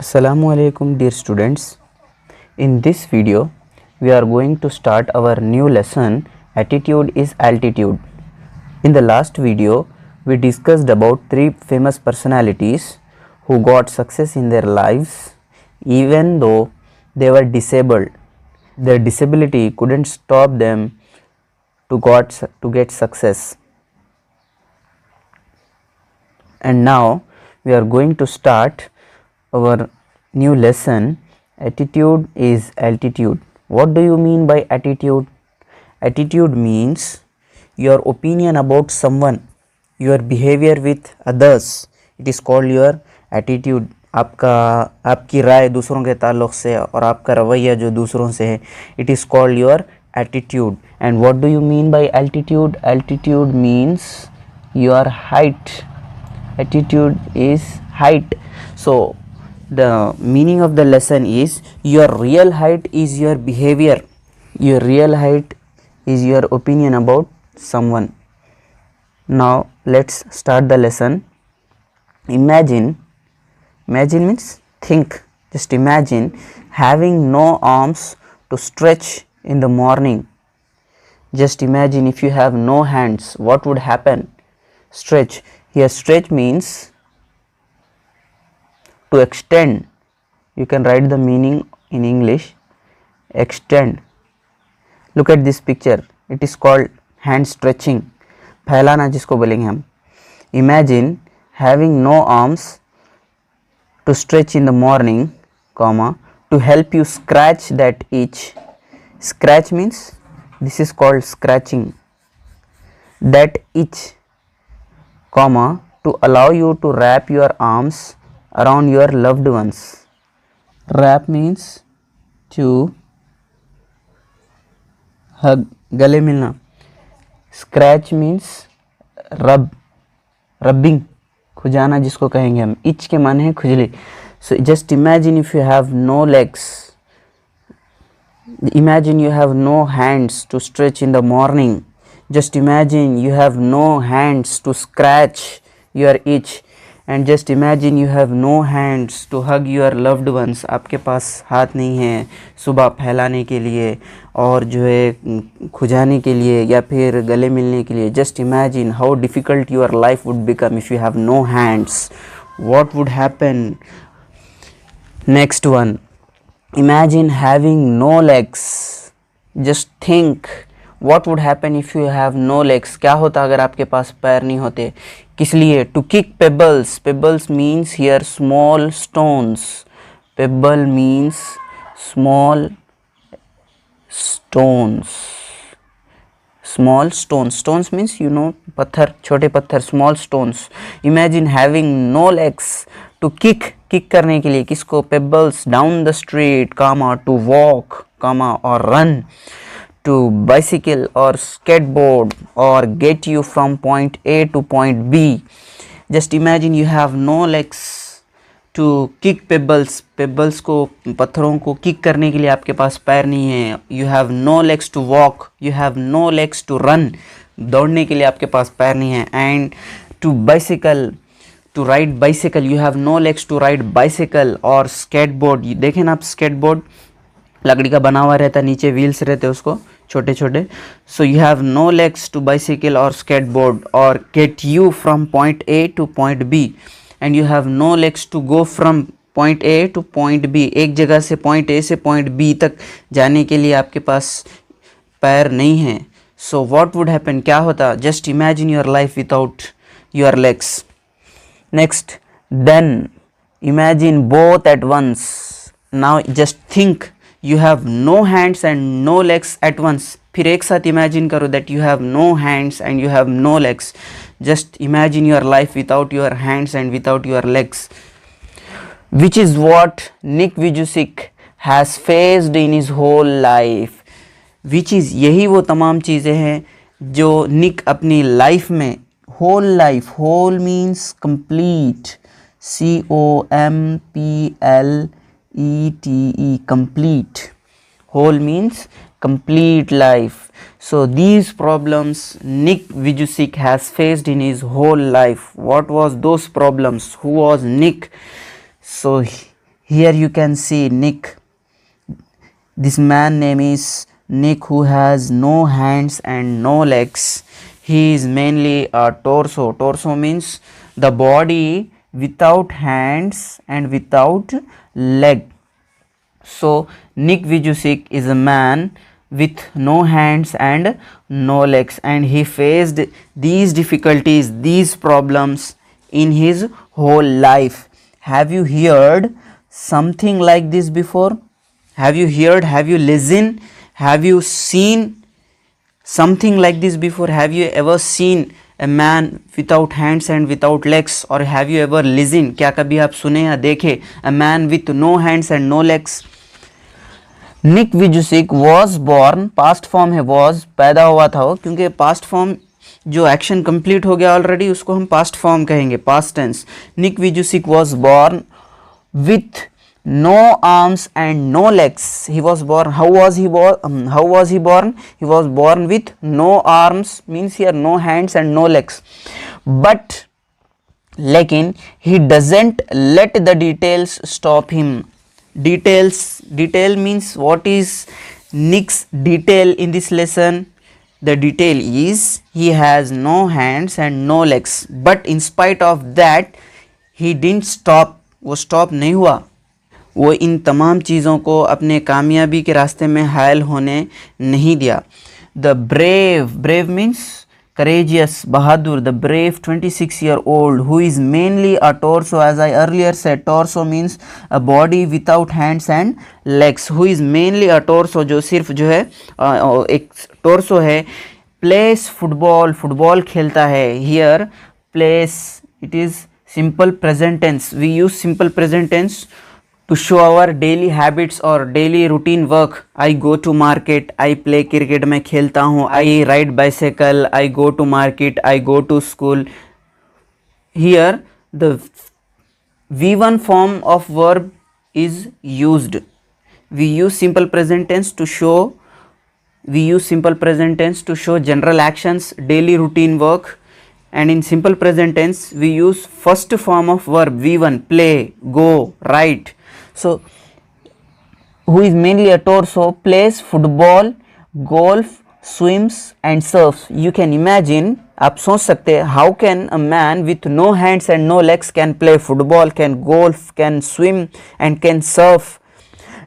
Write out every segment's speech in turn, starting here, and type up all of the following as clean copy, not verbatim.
Assalamu alaikum dear students. In this video we are going to start our new lesson, Attitude is Altitude. In the last video we discussed about three famous personalities who got success in their lives even though they were disabled. Their disability couldn't stop them to get success. And now we are going to start our new lesson, Attitude is Altitude. What do you mean by attitude? Attitude means your opinion about someone, your behavior with others. It is called your attitude. आपकी राय दूसरों के ताल्लुक़ से और आपका रवैया जो दूसरों से है, it is called your attitude. And what do you mean by altitude? Altitude means your height. Attitude is height. So the meaning of the lesson is your real height is your behavior. Your real height is your opinion about someone. Now let's start the lesson. Imagine means think. Just imagine having no arms to stretch in the morning. Just imagine if you have no hands, what would happen? Stretch. Here stretch means to extend. You can write the meaning in English. Extend. Look at this picture. It is called hand stretching. फैलाना जिसको बोलेंगे हम. Imagine having no arms to stretch in the morning, comma, to help you scratch that itch. Scratch means this is called scratching. That itch, comma, to allow you to wrap your arms around your loved ones. Wrap means to hug, गले मिलना. Scratch means rubbing, खुजाना जिसको कहेंगे हम. itch के माने है खुजली. So just imagine if you have no legs. Imagine you have no hands to stretch in the morning. Just imagine you have no hands to scratch your itch. And just imagine you have no hands to hug your loved ones. आपके पास हाथ नहीं है सुबह फैलाने के लिए और जो है खुजाने के लिए या फिर गले मिलने के लिए. Just imagine how difficult your life would become if you have no hands. What would happen? Next one. Imagine having no legs. Just think what would happen if you have no legs. क्या होता अगर आपके पास पैर नहीं होते. किस लिए? To kick pebbles. Pebbles means here small stones. Pebble means small stones. Small stones. Stones means you know पत्थर, छोटे पत्थर, small stones. Imagine having no legs to kick करने के लिए किसको? Pebbles down the street, comma, to walk, comma, or run, to bicycle or skateboard or get you from point A to point B. Just imagine you have no legs to kick pebbles. Pebbles को पत्थरों को kick करने के लिए आपके पास पैर नहीं है. You have no legs to walk. You have no legs to run. दौड़ने के लिए आपके पास पैर नहीं है. And to bicycle, to ride bicycle, you have no legs to ride bicycle or skateboard. देखें ना आप skateboard लकड़ी का बना हुआ रहता है, नीचे व्हील्स रहते हैं उसको छोटे छोटे. So you have no legs to bicycle or skateboard or get you from point A to point B. And you have no legs to go from point A to point B. एक जगह से point A से point B तक जाने के लिए आपके पास पैर नहीं है. So what would happen? क्या होता? Just imagine your life without your legs. Next, then imagine both at once. Now just think you have no hands and no legs at once. फिर एक साथ imagine करो that you have no hands and you have no legs. Just imagine your life without your hands and without your legs. Which is what Nick Vujicic has faced in his whole life. Which is यही वो तमाम चीज़ें हैं जो निक अपनी life में, whole life, whole means complete, COMPLETE, complete. Whole means complete life. So these problems Nick Vujicic has faced in his whole life. What was those problems? Who was Nick? So Here you can see Nick. This man name is Nick, who has no hands and no legs. He is mainly a torso. Torso means the body without hands and without leg. So Nick Vujicic is a man with no hands and no legs, and he faced these difficulties, these problems in his whole life. Have you heard something like this before? Have you heard, have you listened, have you seen something like this before? Have you ever seen a man without hands and without legs, or have you ever listened, क्या कभी आप सुने या देखे a man with no hands and no legs? Nick Vujicic was born, past form है was, पैदा हुआ था वो, क्योंकि past form जो एक्शन कंप्लीट हो गया ऑलरेडी उसको हम पास्ट फॉर्म कहेंगे, past tense. Nick Vujicic was born with no arms and no legs. He was born, how was he born? He was born with no arms, means here no hands and no legs. But लेकिन he doesn't let the details stop him. Detail means what is Nick's detail in this lesson? The detail is he has no hands and no legs, but in spite of that he didn't stop. वो stop नहीं हुआ, वो इन तमाम चीज़ों को अपने कामयाबी के रास्ते में हायल होने नहीं दिया. The brave means courageous, Bahadur. The brave 26-year-old who is mainly a torso, as I earlier said, torso means a body without hands and legs. Who is mainly a torso, जो सिर्फ जो है एक torso है. Plays football खेलता है. Here plays, it is simple present tense. We use simple present tense to show our daily habits or daily routine work. I go to market, I play cricket, मैं खेलता हूँ. I ride bicycle, I go to market, I go to school. Here the V1 form of verb is used. We use simple present tense to show general actions, daily routine work, and in simple present tense we use first form of verb V1, play, go, write. So who is mainly a torso plays football, golf, swims and surfs. You can imagine, आप सोच सकते हैं, how can a man with no hands and no legs can play football, can golf, can swim and can surf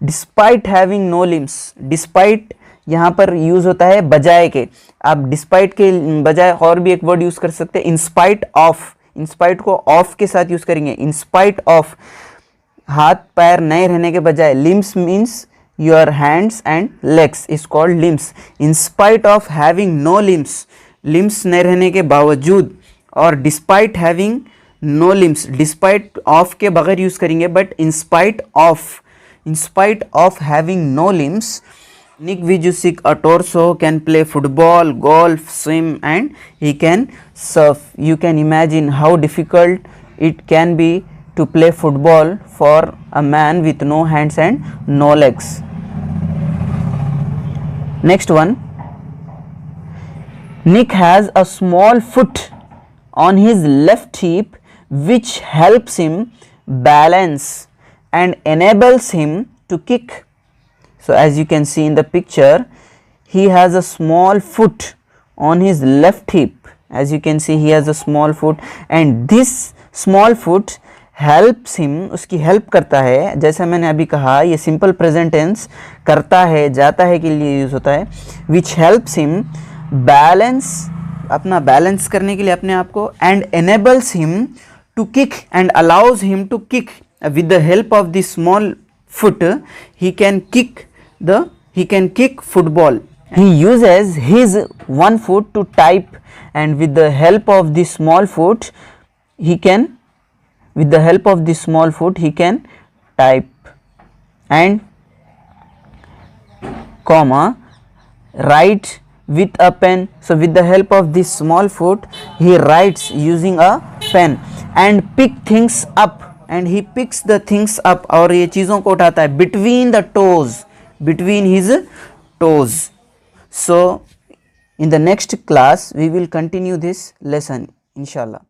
despite having no limbs. Despite यहाँ पर use होता है बजाय के. आप डिस्पाइट के बजाय और भी एक वर्ड यूज़ कर सकते हैं, इंस्पाइट ऑफ. इंस्पाइट को ऑफ के साथ यूज़ करेंगे. इंस्पाइट ऑफ, हाथ पैर नहीं रहने के बजाय. Limbs means your hands and legs is called limbs. In spite of having no limbs, limbs नहीं रहने के बावजूद. और despite having no limbs, despite of के बगैर यूज़ करेंगे, but in spite of having no limbs, Nick Vujicic, a torso, can play football, golf, swim and he can surf. You can imagine how difficult it can be to play football for a man with no hands and no legs. Next one. Nick has a small foot on his left hip which helps him balance and enables him to kick. So as you can see in the picture, he has a small foot on his left hip. As you can see, he has a small foot and this small foot helps him, उसकी help करता है. जैसा मैंने अभी कहा, ये simple present tense करता है, जाता है के लिए यूज़ होता है. which helps him balance, अपना बैलेंस करने के लिए अपने आप को, and enables him to kick and allows him to kick. With the help of this small foot, he can kick football. He uses his one foot to type, and with the help of this small foot he can type and write with a pen. So with the help of this small foot he writes using a pen and pick things up, and he picks the things up, और ये चीज़ों को उठाता है between his toes. So in the next class we will continue this lesson, inshallah.